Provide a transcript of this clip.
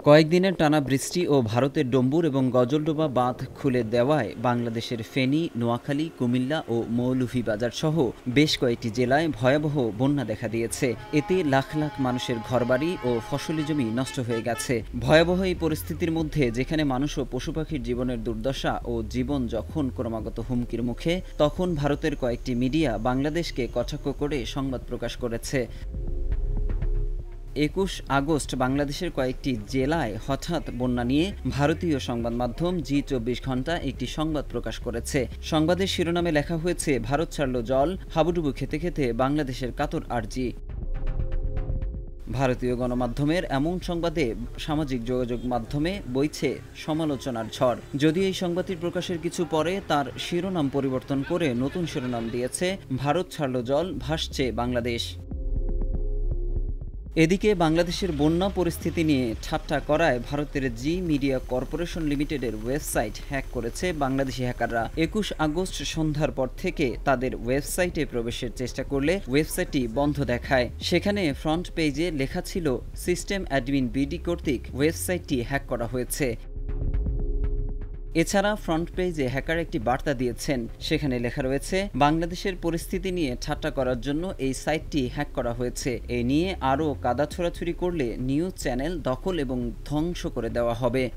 কয়েকদিনের টানা বৃষ্টি ও ভারতের ডম্বুর এবং গজলডোবা বাঁধ খুলে দেওয়ায় বাংলাদেশের ফেনী, নোয়াখালী, কুমিল্লা ও মৌলভীবাজার সহ বেশ কয়েকটি জেলায় ভয়াবহ বন্যা দেখা দিয়েছে। এতে লাখ লাখ মানুষের ঘরবাড়ি ও ফসলি জমি নষ্ট হয়ে গেছে। ভয়াবহ এই পরিস্থিতির মধ্যে যেখানে মানুষ ও পশু পাখির জীবনের দুর্দশা ও জীবন যখন ক্রমাগত হুমকির মুখে, তখন ভারতের কয়েকটি মিডিয়া বাংলাদেশকে কটাক্ষ করে সংবাদ প্রকাশ করেছে। ২১ আগস্ট বাংলাদেশের কয়েকটি জেলায় হঠাৎ বন্যা নিয়ে ভারতীয় সংবাদ মাধ্যম জি-২৪ ঘণ্টা একটি সংবাদ প্রকাশ করেছে। সংবাদের শিরোনামে লেখা হয়েছে, ভারত ছাড়ল জল, হাবুডুবু খেতে খেতে বাংলাদেশের কাতর আর্জি। ভারতীয় গণমাধ্যমের এমন সংবাদে সামাজিক যোগাযোগ মাধ্যমে বইছে সমালোচনার ঝড়। যদিও এই সংবাদটি প্রকাশের কিছু পরে তার শিরোনাম পরিবর্তন করে নতুন শিরোনাম দিয়েছে, ভারত ছাড়ল জল, ভাসছে বাংলাদেশ। এদিকে বাংলাদেশের বন্যা পরিস্থিতি নিয়ে ঠাট্টা করায় ভারতের জি মিডিয়া কর্পোরেশন লিমিটেডের ওয়েবসাইট হ্যাক করেছে বাংলাদেশি হ্যাকাররা। ২১ আগস্ট সন্ধ্যার পর থেকে তাদের ওয়েবসাইটে প্রবেশের চেষ্টা করলে ওয়েবসাইটটি বন্ধ দেখায়। সেখানে ফ্রন্ট পেজে লেখা ছিল, সিস্টেম অ্যাডমিন বিডি কর্তৃক ওয়েবসাইটটি হ্যাক করা হয়েছে। এছাড়া ফ্রন্ট পেজে হ্যাকার একটি বার্তা দিয়েছেন, সেখানে লেখা রয়েছে, বাংলাদেশের পরিস্থিতি নিয়ে ঠাট্টা করার জন্য এই সাইটটি হ্যাক করা হয়েছে। এ নিয়ে আরও কাদা ছোড়াছুড়ি করলে নিউজ চ্যানেল দখল এবং ধ্বংস করে দেওয়া হবে।